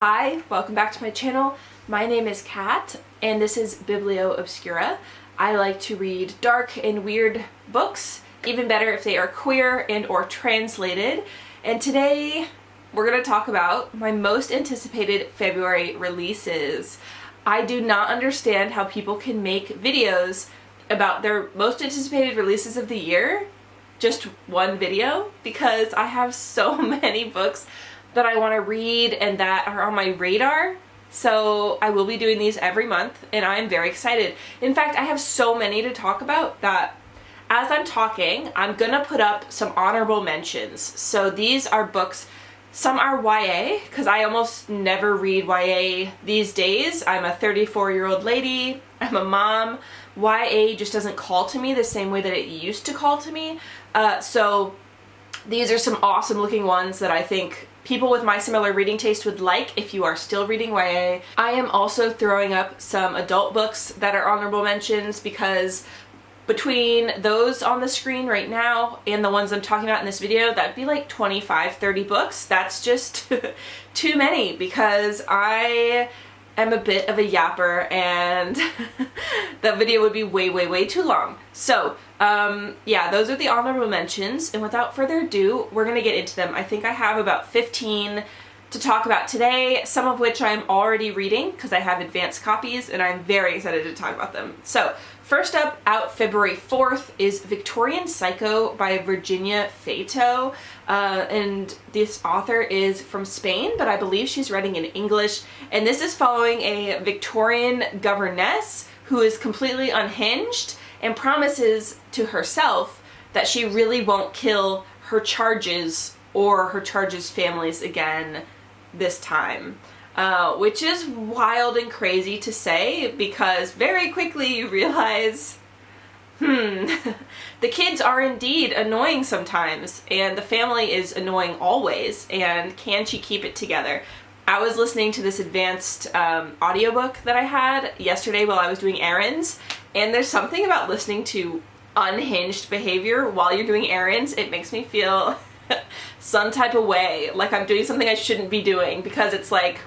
Hi, welcome back to my channel. My name is Kat and this is Biblio Obscura. I like to read dark and weird books, even better if they are queer and or translated. And today we're going to talk about my most anticipated February releases. I do not understand how people can make videos about their most anticipated releases of the year, just one video, because I have so many books that I want to read and that are on my radar. So I will be doing these every month and I'm very excited. In fact, I have so many to talk about that as I'm talking, I'm gonna put up some honorable mentions. So these are books, some are YA, because I almost never read YA these days. I'm a 34-year-old lady, I'm a mom. YA just doesn't call to me the same way that it used to call to me. So these are some awesome looking ones that I think people with my similar reading taste would like if you are still reading YA. I am also throwing up some adult books that are honorable mentions because between those on the screen right now and the ones I'm talking about in this video, that'd be like 25, 30 books. That's just too many because I am a bit of a yapper and that video would be way too long. So yeah, those are the honorable mentions, and without further ado, we're gonna get into them. I think I have about 15 to talk about today, some of which I'm already reading because I have advanced copies and I'm very excited to talk about them. So first up, out February 4th, is Victorian Psycho by Virginia Feito. And this author is from Spain, but I believe she's writing in English. And this is following a Victorian governess who is completely unhinged and promises to herself that she really won't kill her charges or her charges' families again this time. Which is wild and crazy to say because very quickly you realize, the kids are indeed annoying sometimes and the family is annoying always, and can she keep it together? I was listening to this advanced audiobook that I had yesterday while I was doing errands, and there's something about listening to unhinged behavior while you're doing errands. It makes me feel some type of way, like I'm doing something I shouldn't be doing, because it's like,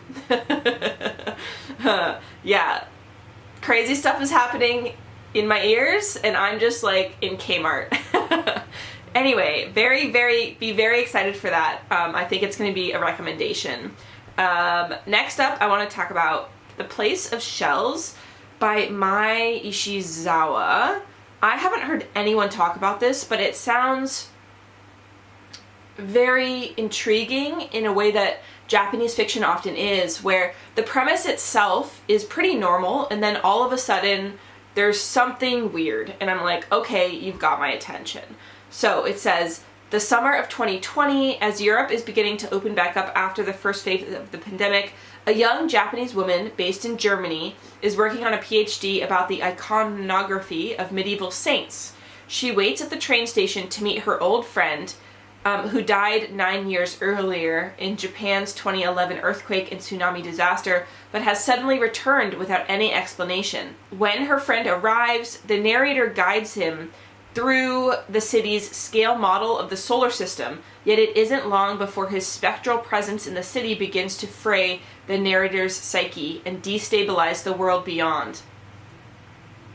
yeah, crazy stuff is happening in my ears and I'm just like in Kmart. Anyway, be very excited for that. I think it's going to be a recommendation. Next up, I want to talk about The Place of Shells by Mai Ishizawa. I haven't heard anyone talk about this, but it sounds very intriguing in a way that Japanese fiction often is, where the premise itself is pretty normal and then all of a sudden there's something weird and I'm like, okay, you've got my attention. So it says, the summer of 2020, as Europe is beginning to open back up after the first phase of the pandemic, a young Japanese woman based in Germany is working on a PhD about the iconography of medieval saints. She waits at the train station to meet her old friend who died 9 years earlier in Japan's 2011 earthquake and tsunami disaster, but has suddenly returned without any explanation. When her friend arrives, the narrator guides him through the city's scale model of the solar system, yet it isn't long before his spectral presence in the city begins to fray the narrator's psyche and destabilize the world beyond.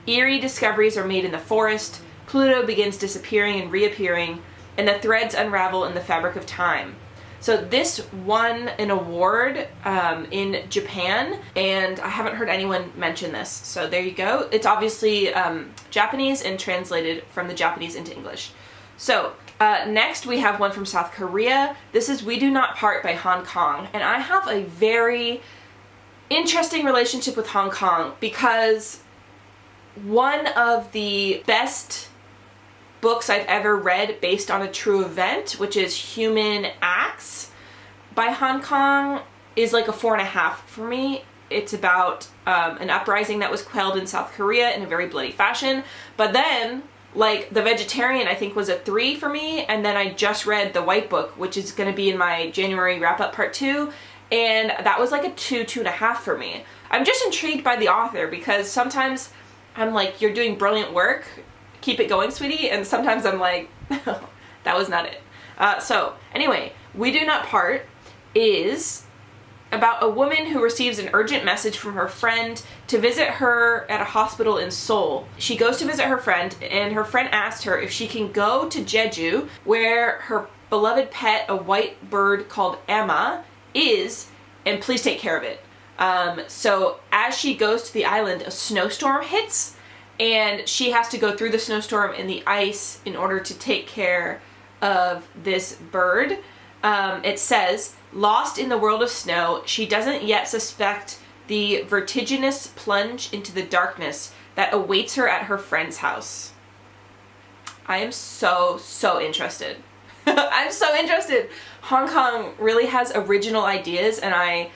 Eerie discoveries are made in the forest, Pluto begins disappearing and reappearing, and the threads unravel in the fabric of time. So this won an award in Japan, and I haven't heard anyone mention this, so there you go. It's obviously Japanese and translated from the Japanese into English. So next we have one from South Korea. This is We Do Not Part by Hong Kong, and I have a very interesting relationship with Hong Kong because one of the best books I've ever read based on a true event, which is Human Acts by Hong Kong, is like a 4.5 for me. It's about an uprising that was quelled in South Korea in a very bloody fashion. But then, like, The Vegetarian I think was a 3 for me, and then I just read The White Book, which is going to be in my January wrap-up part 2, and that was like a 2.5 for me. I'm just intrigued by the author because sometimes I'm like, you're doing brilliant work, keep it going, sweetie, and sometimes I'm like, that was not it. So anyway, We Do Not Part is about a woman who receives an urgent message from her friend to visit her at a hospital in Seoul. She goes to visit her friend, and her friend asks her if she can go to Jeju, where her beloved pet, a white bird called Emma, is, and please take care of it. So as she goes to the island, a snowstorm hits, and she has to go through the snowstorm in the ice in order to take care of this bird. It says, lost in the world of snow, she doesn't yet suspect the vertiginous plunge into the darkness that awaits her at her friend's house. I am so interested. I'm so interested. Hong Kong really has original ideas, and I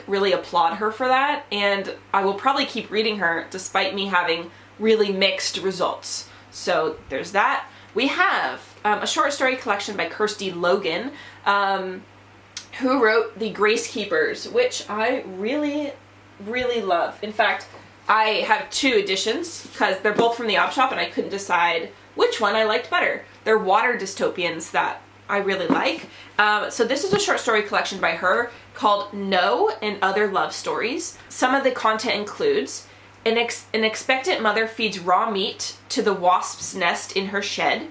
really applaud her for that, and I will probably keep reading her despite me having really mixed results. So there's that. We have a short story collection by Kirsty Logan, who wrote The Grace Keepers, which I really love. In fact, I have 2 editions because they're both from the op shop and I couldn't decide which one I liked better. They're water dystopians that I really like. So this is a short story collection by her called No and Other Love Stories. Some of the content includes an expectant mother feeds raw meat to the wasp's nest in her shed.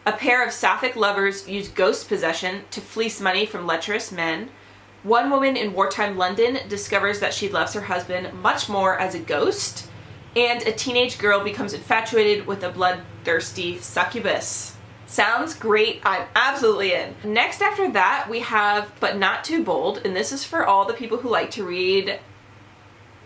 A pair of sapphic lovers use ghost possession to fleece money from lecherous men. One woman in wartime London discovers that she loves her husband much more as a ghost. And a teenage girl becomes infatuated with a bloodthirsty succubus. Sounds great. I'm absolutely in. Next after that, we have But Not Too Bold, and this is for all the people who like to read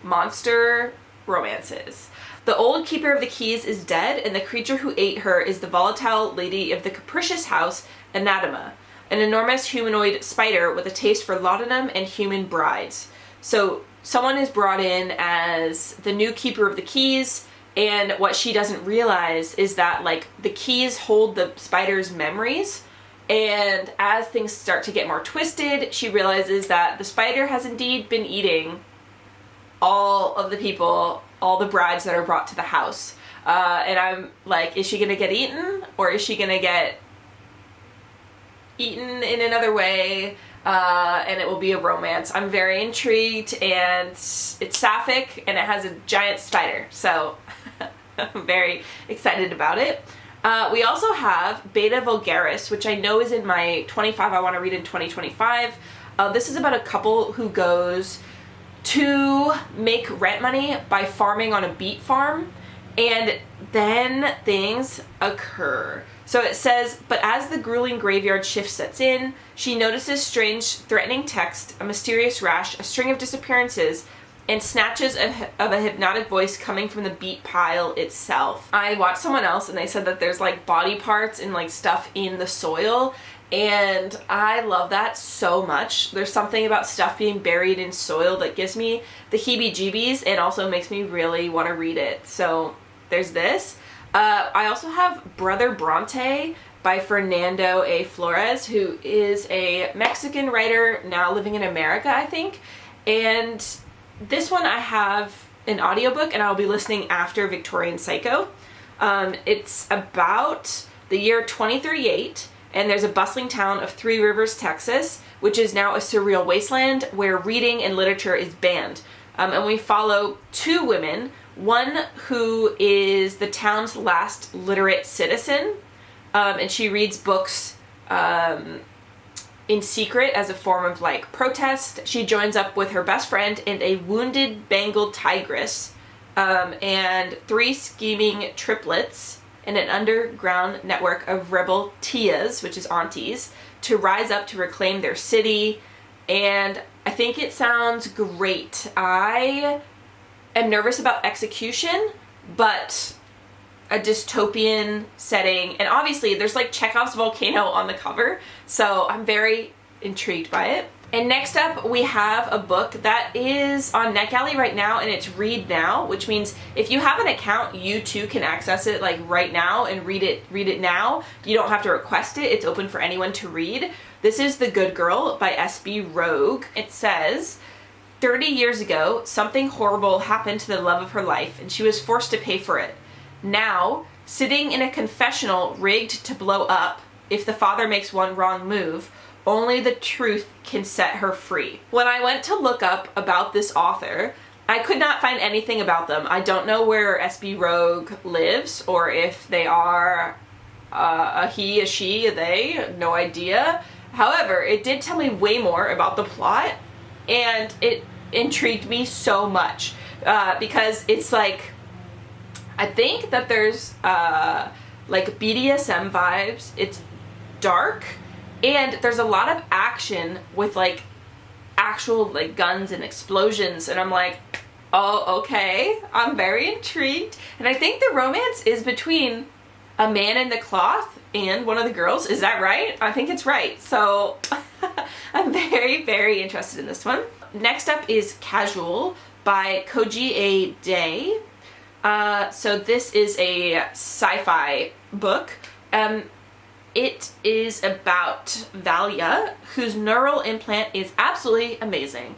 monster romances. The old keeper of the keys is dead, and the creature who ate her is the volatile lady of the capricious house, Anatema, an enormous humanoid spider with a taste for laudanum and human brides. So someone is brought in as the new keeper of the keys, and what she doesn't realize is that the keys hold the spider's memories, and as things start to get more twisted, she realizes that the spider has indeed been eating all of the people, all the brides that are brought to the house. And I'm like, is she gonna get eaten, or is she gonna get eaten in another way? And it will be a romance. I'm very intrigued, and it's sapphic, and it has a giant spider, so I'm very excited about it. We also have Beta Vulgaris, which I know is in my 25 I want to read in 2025. This is about a couple who goes to make rent money by farming on a beet farm, and then things occur. So it says, but as the grueling graveyard shift sets in, she notices strange, threatening text, a mysterious rash, a string of disappearances, and snatches of a hypnotic voice coming from the beet pile itself. I watched someone else and they said that there's body parts and stuff in the soil, and I love that so much. There's something about stuff being buried in soil that gives me the heebie-jeebies and also makes me really want to read it. So there's this. I also have Brother Bronte by Fernando A. Flores, who is a Mexican writer now living in America, I think. And this one I have an audiobook, and I'll be listening after Victorian Psycho. It's about the year 2038, and there's a bustling town of Three Rivers, Texas, which is now a surreal wasteland where reading and literature is banned. And we follow 2 women, one who is the town's last literate citizen, and she reads books in secret as a form of protest. She joins up with her best friend and a wounded Bengal tigress, and 3 scheming triplets and an underground network of rebel tias, which is aunties, to rise up to reclaim their city. And I think it sounds great. I am nervous about execution, but a dystopian setting, and obviously there's Chekhov's volcano on the cover, so I'm very intrigued by it. And next up we have a book that is on NetGalley right now, and it's Read Now, which means if you have an account, you too can access it right now and read it now. You don't have to request it. It's open for anyone to read. This is The Good Girl by S.B. Rogue. It says, 30 years ago, something horrible happened to the love of her life, and she was forced to pay for it. Now, sitting in a confessional rigged to blow up if the father makes one wrong move, only the truth can set her free. When I went to look up about this author, I could not find anything about them. I don't know where SB Rogue lives, or if they are a he, a she, a they, no idea. However, it did tell me way more about the plot, and it intrigued me so much, because it's like, I think that there's like BDSM vibes, it's dark, and there's a lot of action with like actual like guns and explosions, and I'm like, oh, okay, I'm very intrigued. And I think the romance is between a man in the cloth and one of the girls. Is that right? I think it's right. So I'm very, very interested in this one. Next up is Casual by Koji A. Day. So this is a sci-fi book. It is about Valia, whose neural implant is absolutely amazing.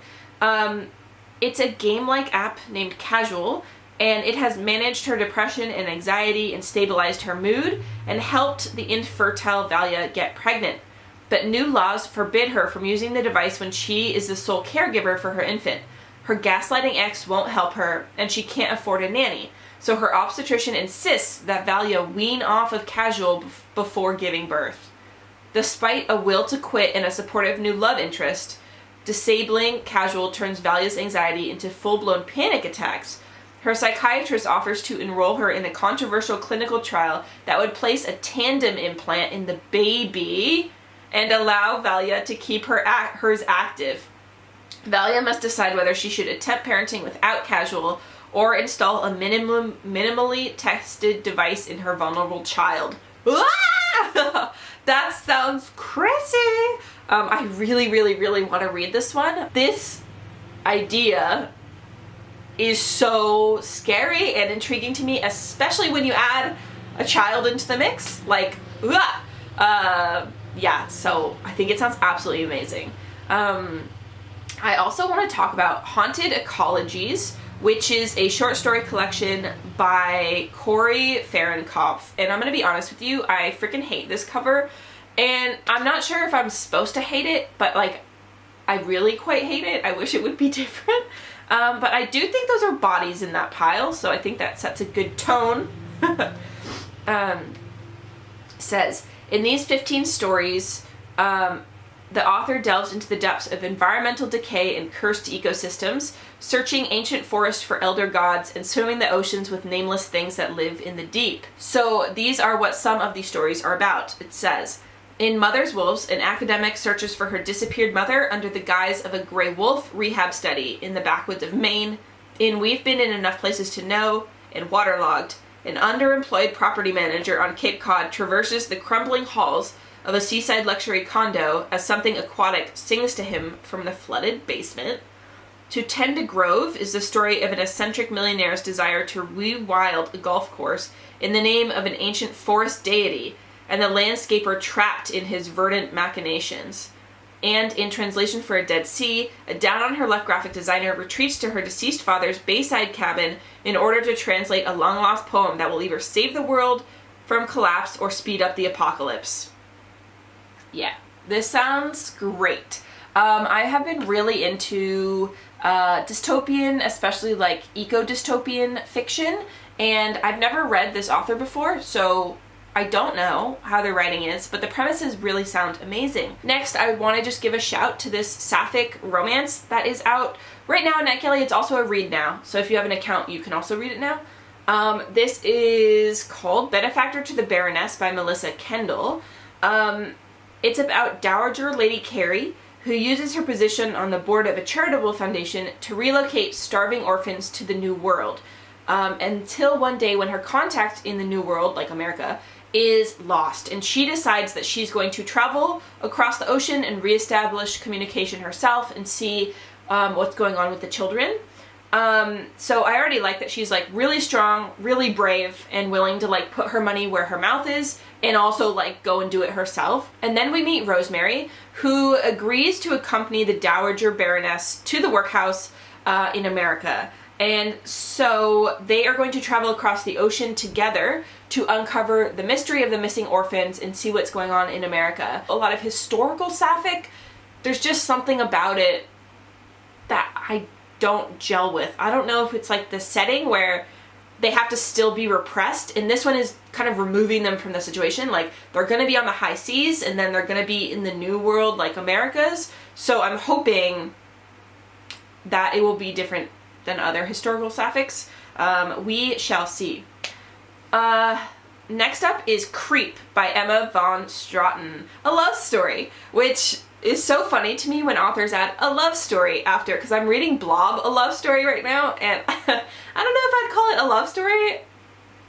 It's a game-like app named Casual, and it has managed her depression and anxiety and stabilized her mood and helped the infertile Valia get pregnant. But new laws forbid her from using the device when she is the sole caregiver for her infant. Her gaslighting ex won't help her, and she can't afford a nanny. So her obstetrician insists that Valia wean off of Casual before giving birth. Despite a will to quit and a supportive new love interest, disabling Casual turns Valia's anxiety into full-blown panic attacks. Her psychiatrist offers to enroll her in a controversial clinical trial that would place a tandem implant in the baby and allow Valia to keep hers active. Valia must decide whether she should attempt parenting without Casual or install a minimally tested device in her vulnerable child. That sounds crazy! I really, really, really want to read this one. This idea is so scary and intriguing to me, especially when you add a child into the mix. Like, yeah, so I think it sounds absolutely amazing. I also want to talk about Haunted Ecologies, which is a short story collection by Corey Farrenkopf. And I'm going to be honest with you, I freaking hate this cover. And I'm not sure if I'm supposed to hate it, but like, I really quite hate it. I wish it would be different. But I do think those are bodies in that pile, so I think that sets a good tone. Says, in these 15 stories, the author delves into the depths of environmental decay and cursed ecosystems, searching ancient forests for elder gods and swimming the oceans with nameless things that live in the deep. So these are what some of these stories are about. It says, in Mother's Wolves, an academic searches for her disappeared mother under the guise of a gray wolf rehab study in the backwoods of Maine. In We've Been in Enough Places to Know, and Waterlogged, an underemployed property manager on Cape Cod traverses the crumbling halls of a seaside luxury condo as something aquatic sings to him from the flooded basement. To Tend a Grove is the story of an eccentric millionaire's desire to rewild a golf course in the name of an ancient forest deity, and the landscaper trapped in his verdant machinations. And in Translation for a Dead Sea, a down-on-her-luck graphic designer retreats to her deceased father's bayside cabin in order to translate a long-lost poem that will either save the world from collapse or speed up the apocalypse. Yeah, this sounds great. I have been really into dystopian, especially like eco-dystopian fiction, and I've never read this author before, so I don't know how their writing is, but the premises really sound amazing. Next, I want to just give a shout to this sapphic romance that is out right now on NetGalley. It's also a read now, so if you have an account, you can also read it now. This is called Benefactor to the Baroness by Melissa Kendall. It's about Dowager Lady Carrie, who uses her position on the board of a charitable foundation to relocate starving orphans to the New World, until one day when her contact in the New World, like America, is lost, and she decides that she's going to travel across the ocean and reestablish communication herself and see what's going on with the children. So I already like that she's like really strong, really brave, and willing to like put her money where her mouth is and also like go and do it herself. And then we meet Rosemary, who agrees to accompany the Dowager Baroness to the workhouse in America. And so they are going to travel across the ocean together to uncover the mystery of the missing orphans and see what's going on in America. A lot of historical sapphic, there's just something about it that I don't gel with. I don't know if it's like the setting where they have to still be repressed, and this one is kind of removing them from the situation. Like, they're gonna be on the high seas, and then they're gonna be in the new world like America's. So I'm hoping that it will be different than other historical sapphics. We shall see. Next up is Creep by Emma von Straaten, a love story, which is so funny to me when authors add a love story after, because I'm reading Blob, a love story right now, and I don't know if I'd call it a love story,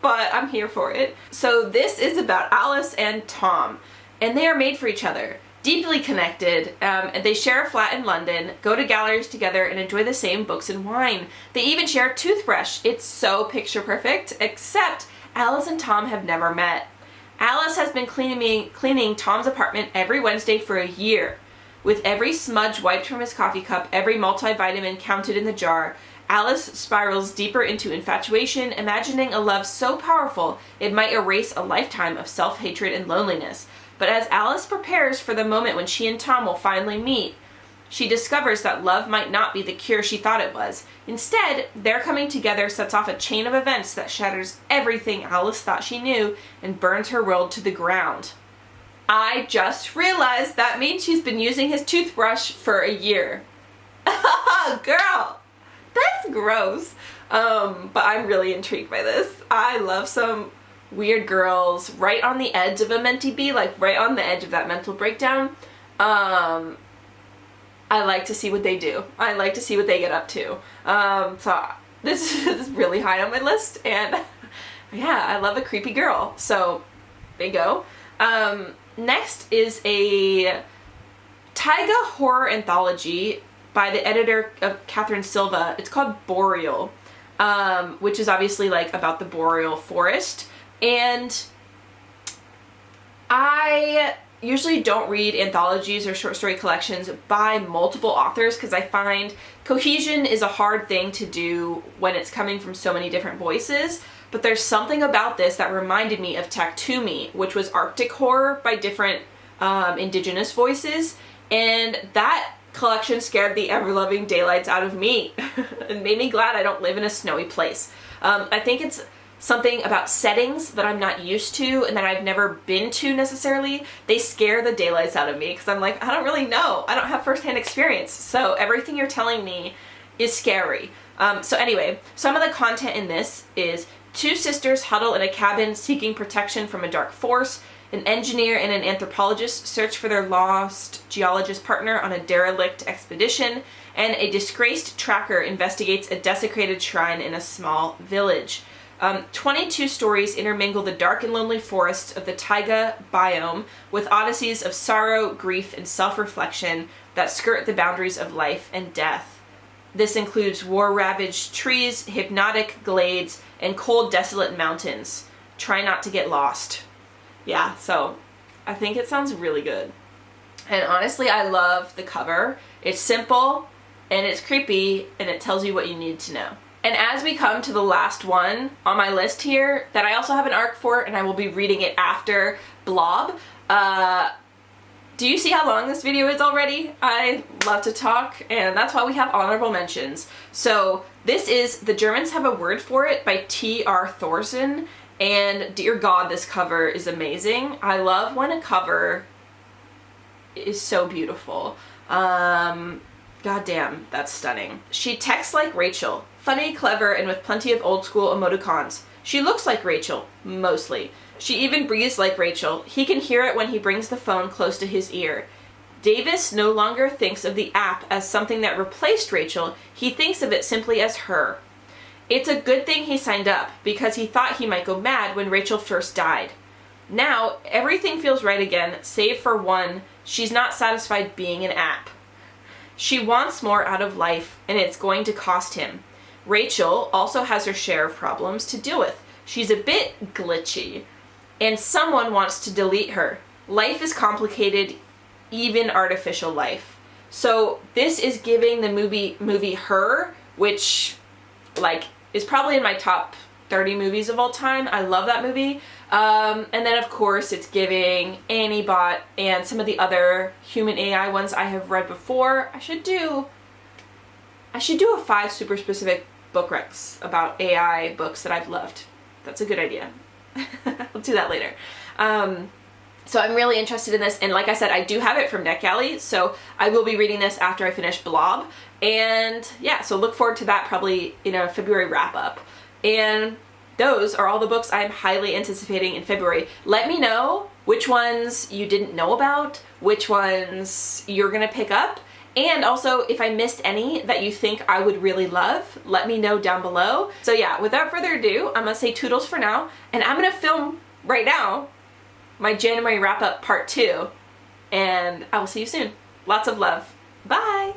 but I'm here for it. So this is about Alice and Tom, and they are made for each other, deeply connected, and they share a flat in London, go to galleries together, and enjoy the same books and wine. They even share a toothbrush. It's so picture perfect, except Alice and Tom have never met. Alice has been cleaning Tom's apartment every Wednesday for a year. With every smudge wiped from his coffee cup, every multivitamin counted in the jar, Alice spirals deeper into infatuation, imagining a love so powerful it might erase a lifetime of self-hatred and loneliness. But as Alice prepares for the moment when she and Tom will finally meet, she discovers that love might not be the cure she thought it was. Instead, their coming together sets off a chain of events that shatters everything Alice thought she knew and burns her world to the ground. I just realized that means she's been using his toothbrush for a year. Girl, that's gross. But I'm really intrigued by this. I love some weird girls right on the edge of a mentee bee, like right on the edge of that mental breakdown. I like to see what they do. I like to see what they get up to. So this is really high on my list, and yeah, I love a creepy girl. So there you go. Next is a Taiga horror anthology by the editor of Katherine Silva. It's called Boreal, which is obviously like about the boreal forest. And I usually don't read anthologies or short story collections by multiple authors because I find cohesion is a hard thing to do when it's coming from so many different voices. But there's something about this that reminded me of Taktumi, which was Arctic horror by different indigenous voices, and that collection scared the ever-loving daylights out of me and made me glad I don't live in a snowy place. I think it's something about settings that I'm not used to and that I've never been to necessarily. They scare the daylights out of me because I'm like, I don't really know. I don't have firsthand experience. So everything you're telling me is scary. So anyway, some of the content in this is two sisters huddle in a cabin seeking protection from a dark force. An engineer and an anthropologist search for their lost geologist partner on a derelict expedition. And a disgraced tracker investigates a desecrated shrine in a small village. 22 stories intermingle the dark and lonely forests of the Taiga biome with odysseys of sorrow, grief, and self-reflection that skirt the boundaries of life and death. This includes war-ravaged trees, hypnotic glades, and cold, desolate mountains. Try not to get lost. Yeah, so I think it sounds really good. And honestly, I love the cover. It's simple, and it's creepy, and it tells you what you need to know. And as we come to the last one on my list here, that I also have an arc for, and I will be reading it after Blob, do you see how long this video is already? I love to talk, and that's why we have honorable mentions. So this is The Germans Have a Word for It by T.R. Thorsen, and dear God, this cover is amazing. I love when a cover is so beautiful. Goddamn, that's stunning. She texts like Rachel. Funny, clever, and with plenty of old school emoticons. She looks like Rachel, mostly. She even breathes like Rachel. He can hear it when he brings the phone close to his ear. Davis no longer thinks of the app as something that replaced Rachel. He thinks of it simply as her. It's a good thing he signed up, because he thought he might go mad when Rachel first died. Now, everything feels right again, save for one, she's not satisfied being an app. She wants more out of life, and it's going to cost him. Rachel also has her share of problems to deal with. She's a bit glitchy, and someone wants to delete her. Life is complicated, even artificial life. So this is giving the movie Her, which like, is probably in my top 30 movies of all time. I love that movie. And then of course it's giving Annie Bot and some of the other human AI ones I have read before. I should do a 5 super specific book recs about AI books that I've loved. That's a good idea. We'll do that later. So I'm really interested in this, and like I said, I do have it from NetGalley, so I will be reading this after I finish Blob. And yeah, so look forward to that probably in a February wrap-up. And those are all the books I'm highly anticipating in February. Let me know which ones you didn't know about, which ones you're gonna pick up, and also if I missed any that you think I would really love, let me know down below. So yeah, without further ado, I'm gonna say toodles for now, and I'm gonna film right now my January wrap-up part 2, and I will see you soon. Lots of love. Bye!